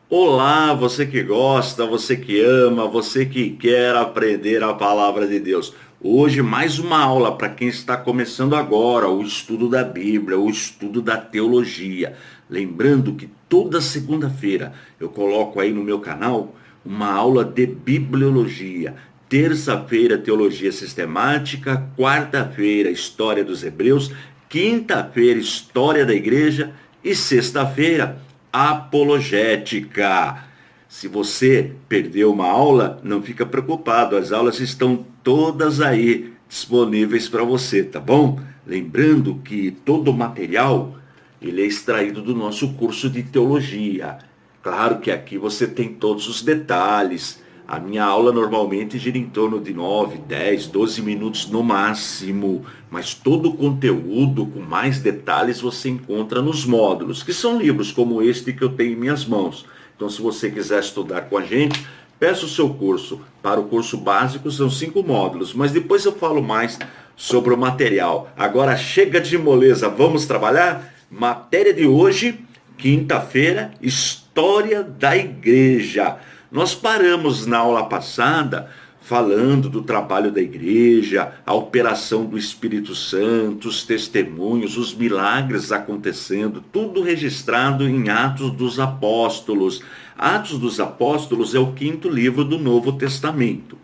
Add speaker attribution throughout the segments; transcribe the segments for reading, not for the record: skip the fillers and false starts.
Speaker 1: Olá, você que gosta, você que ama, você que quer aprender a palavra de Deus. Hoje, mais uma aula para quem está começando agora o estudo da Bíblia, o estudo da teologia. Lembrando que toda segunda-feira eu coloco aí no meu canal uma aula de bibliologia. Terça-feira, teologia sistemática. Quarta-feira, história dos hebreus. Quinta-feira, história da igreja. E sexta-feira, apologética. Se você perdeu uma aula, não fica preocupado, as aulas estão todas aí disponíveis para você, tá bom? Lembrando que todo o material ele é extraído do nosso curso de teologia. Claro que aqui você tem todos os detalhes. A minha aula normalmente gira em torno de 9, 10, 12 minutos no máximo, mas todo o conteúdo com mais detalhes você encontra nos módulos, que são livros como este que eu tenho em minhas mãos. Então, se você quiser estudar com a gente, peça o seu curso. Para o curso básico são 5 módulos, mas depois eu falo mais sobre o material. Agora chega de moleza, vamos trabalhar? Matéria de hoje, quinta-feira, história da igreja. Nós paramos na aula passada falando do trabalho da igreja, a operação do Espírito Santo, os testemunhos, os milagres acontecendo, tudo registrado em Atos dos Apóstolos. Atos dos Apóstolos é o 5º livro do Novo Testamento.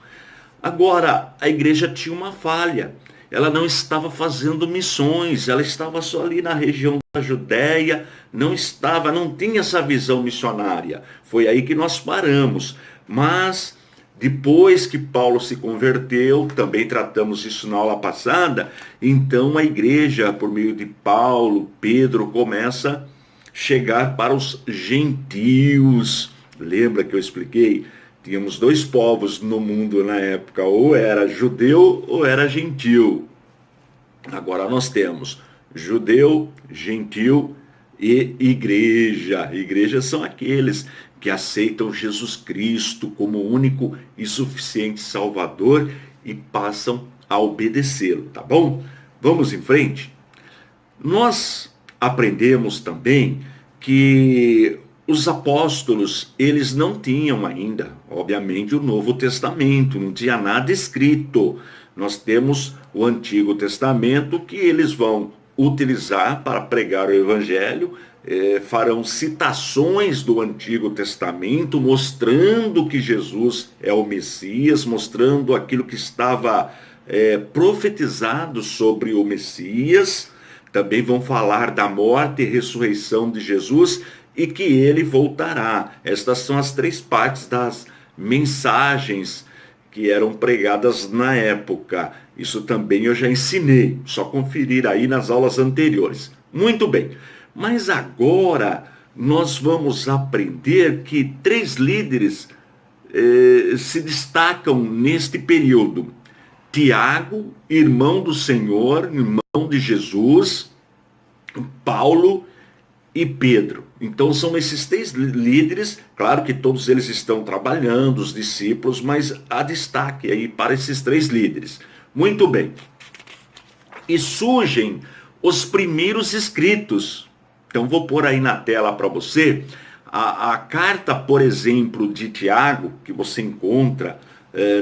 Speaker 1: Agora, a igreja tinha uma falha. Ela não estava fazendo missões, ela estava só ali na região da Judéia, não tinha essa visão missionária. Foi aí que nós paramos. Mas depois que Paulo se converteu, também tratamos isso na aula passada, então a igreja, por meio de Paulo, Pedro, começa a chegar para os gentios. Lembra que eu expliquei? Tínhamos 2 povos no mundo na época, ou era judeu ou era gentil. Agora nós temos judeu, gentil e igreja. Igrejas são aqueles que aceitam Jesus Cristo como único e suficiente Salvador e passam a obedecê-lo, tá bom? Vamos em frente? Nós aprendemos também que os apóstolos, eles não tinham ainda, obviamente, o Novo Testamento, não tinha nada escrito. Nós temos o Antigo Testamento que eles vão utilizar para pregar o Evangelho, farão citações do Antigo Testamento, mostrando que Jesus é o Messias, mostrando aquilo que estava profetizado sobre o Messias. Também vão falar da morte e ressurreição de Jesus e que ele voltará. Estas são as 3 partes das mensagens que eram pregadas na época. Isso também eu já ensinei, só conferir aí nas aulas anteriores. Muito bem, mas agora nós vamos aprender que 3 líderes se destacam neste período. Tiago, irmão do Senhor, irmão de Jesus, Paulo e Pedro. Então são esses 3 líderes, claro que todos eles estão trabalhando, os discípulos, mas há destaque aí para esses 3 líderes. Muito bem. E surgem os primeiros escritos. Então vou pôr aí na tela para você a carta, por exemplo, de Tiago, que você encontra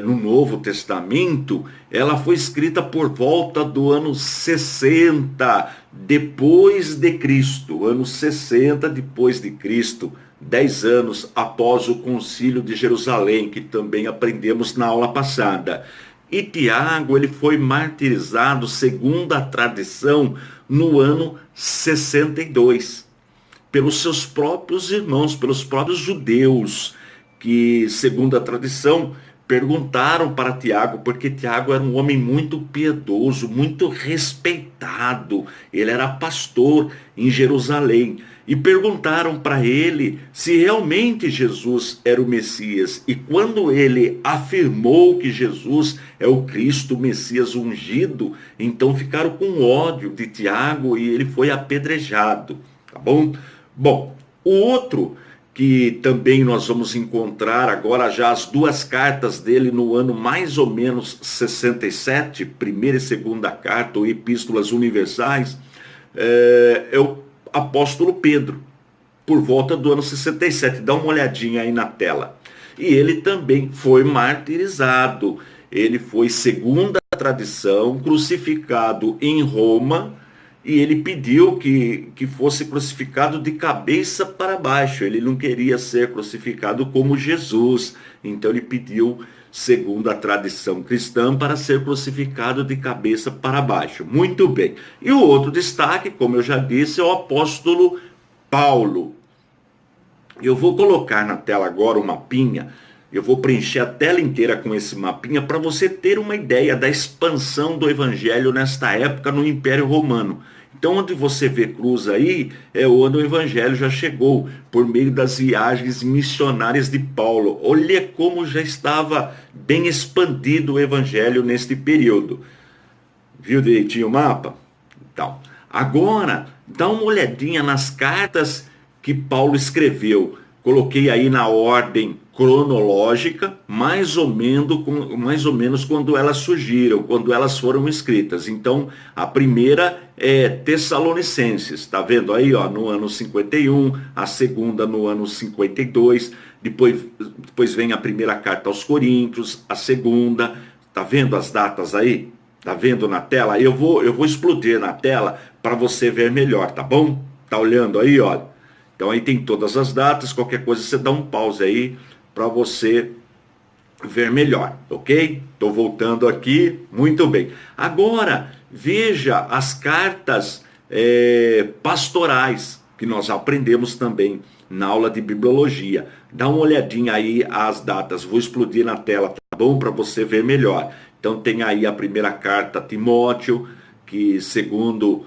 Speaker 1: no Novo Testamento, ela foi escrita por volta do ano 60 depois de Cristo, ano 60 depois de Cristo, 10 anos após o Concílio de Jerusalém, que também aprendemos na aula passada. E Tiago, ele foi martirizado, segundo a tradição, no ano 62, pelos seus próprios irmãos, pelos próprios judeus, que, segundo a tradição, perguntaram para Tiago, porque Tiago era um homem muito piedoso, muito respeitado. Ele era pastor em Jerusalém. E perguntaram para ele se realmente Jesus era o Messias. E quando ele afirmou que Jesus é o Cristo, o Messias ungido, então ficaram com ódio de Tiago e ele foi apedrejado. Tá bom? Bom, o outro que também nós vamos encontrar agora já as 2 cartas dele no ano mais ou menos 67, primeira e segunda carta, ou epístolas universais, é o apóstolo Pedro. por volta do ano 67. Dá uma olhadinha aí na tela. E ele também foi martirizado. Ele foi, segundo a tradição, crucificado em Roma, e ele pediu que fosse crucificado de cabeça para baixo. Ele não queria ser crucificado como Jesus. Então ele pediu, segundo a tradição cristã, para ser crucificado de cabeça para baixo. Muito bem. E o outro destaque, como eu já disse, é o apóstolo Paulo. Eu vou colocar na tela agora um mapinha. Eu vou preencher a tela inteira com esse mapinha para você ter uma ideia da expansão do evangelho nesta época no Império Romano. Então, onde você vê cruz aí, é onde o evangelho já chegou, por meio das viagens missionárias de Paulo. Olha como já estava bem expandido o evangelho neste período. Viu direitinho o mapa? Então, agora, dá uma olhadinha nas cartas que Paulo escreveu. Coloquei aí na ordem cronológica, mais ou menos quando elas surgiram, quando elas foram escritas. Então, a primeira é Tessalonicenses, tá vendo aí, ó, no ano 51, a segunda no ano 52, depois vem a primeira carta aos Coríntios, a segunda, tá vendo as datas aí? Tá vendo na tela? Eu vou explodir na tela para você ver melhor, tá bom? Tá olhando aí, ó? Então aí tem todas as datas, qualquer coisa você dá um pause aí para você ver melhor, ok? Estou voltando aqui, muito bem. Agora, veja as cartas pastorais, que nós aprendemos também na aula de bibliologia. Dá uma olhadinha aí as datas, vou explodir na tela, tá bom? Para você ver melhor. Então tem aí a primeira carta a Timóteo, que segundo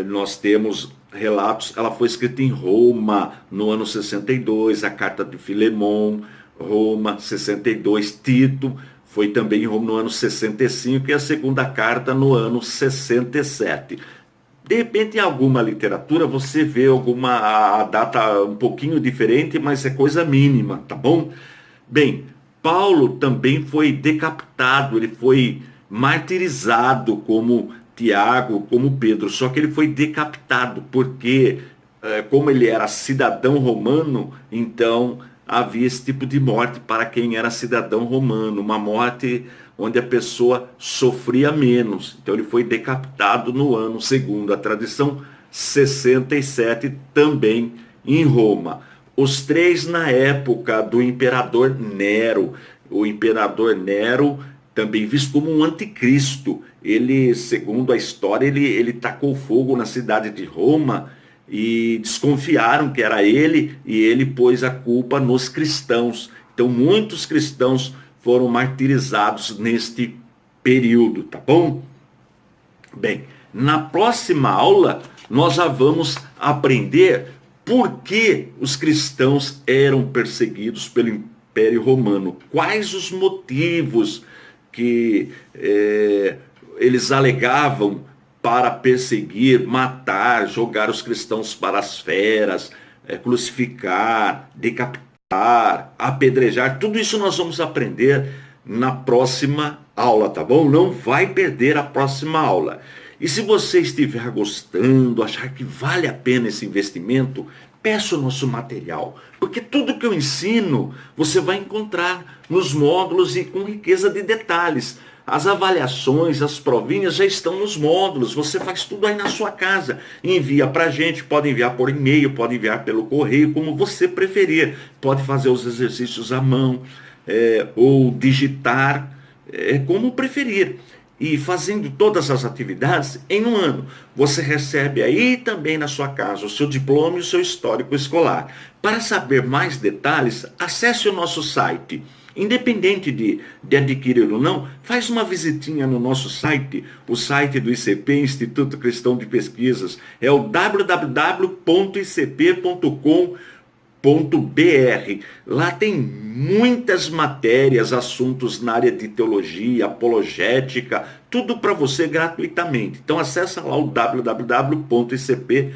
Speaker 1: nós temos relatos, ela foi escrita em Roma no ano 62, a carta de Filemon, Roma 62, Tito foi também em Roma no ano 65 e a segunda carta no ano 67. De repente em alguma literatura você vê a data um pouquinho diferente, mas é coisa mínima, tá bom? Bem, Paulo também foi decapitado, ele foi martirizado como Tiago, como Pedro, só que ele foi decapitado, porque como ele era cidadão romano, então havia esse tipo de morte para quem era cidadão romano, uma morte onde a pessoa sofria menos. Então ele foi decapitado no ano, segundo a tradição, 67, também em Roma. Os três na época do imperador Nero. O imperador Nero, também visto como um anticristo, ele, segundo a história, ele tacou fogo na cidade de Roma e desconfiaram que era ele, e ele pôs a culpa nos cristãos. Então muitos cristãos foram martirizados neste período, tá bom? Bem, na próxima aula nós já vamos aprender por que os cristãos eram perseguidos pelo Império Romano. Quais os motivos que eles alegavam para perseguir, matar, jogar os cristãos para as feras, crucificar, decapitar, apedrejar. Tudo isso nós vamos aprender na próxima aula, tá bom? Não vai perder a próxima aula. E se você estiver gostando, achar que vale a pena esse investimento, peça o nosso material, porque tudo que eu ensino você vai encontrar nos módulos e com riqueza de detalhes. As avaliações, as provinhas já estão nos módulos, você faz tudo aí na sua casa, envia para a gente, pode enviar por e-mail, pode enviar pelo correio, como você preferir, pode fazer os exercícios à mão, ou digitar, como preferir. E fazendo todas as atividades, em um ano, você recebe aí também na sua casa o seu diploma e o seu histórico escolar. Para saber mais detalhes, acesse o nosso site. Independente de adquirir ou não, faz uma visitinha no nosso site, o site do ICP, Instituto Cristão de Pesquisas, é o www.icp.com.br. Lá tem muitas matérias, assuntos na área de teologia, apologética, tudo para você gratuitamente. Então acessa lá o www.icp.com.br.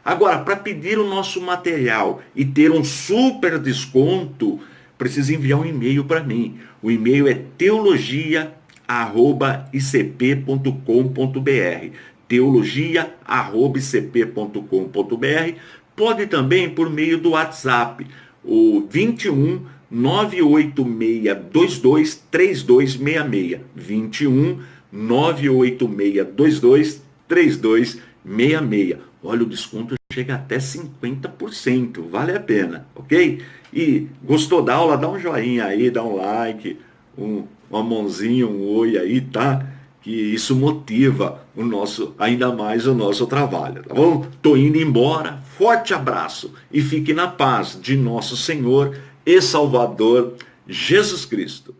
Speaker 1: Agora, para pedir o nosso material e ter um super desconto, precisa enviar um e-mail para mim. O e-mail é teologia@icp.com.br. teologia@icp.com.br. Pode também por meio do WhatsApp, o 21 98622 3266. 21 98622 3266. Olha, o desconto chega até 50%, vale a pena, ok? E gostou da aula? Dá um joinha aí, dá um like, uma mãozinha, um oi aí, tá? Que isso motiva ainda mais o nosso trabalho, tá bom? Tô indo embora, forte abraço e fique na paz de nosso Senhor e Salvador Jesus Cristo.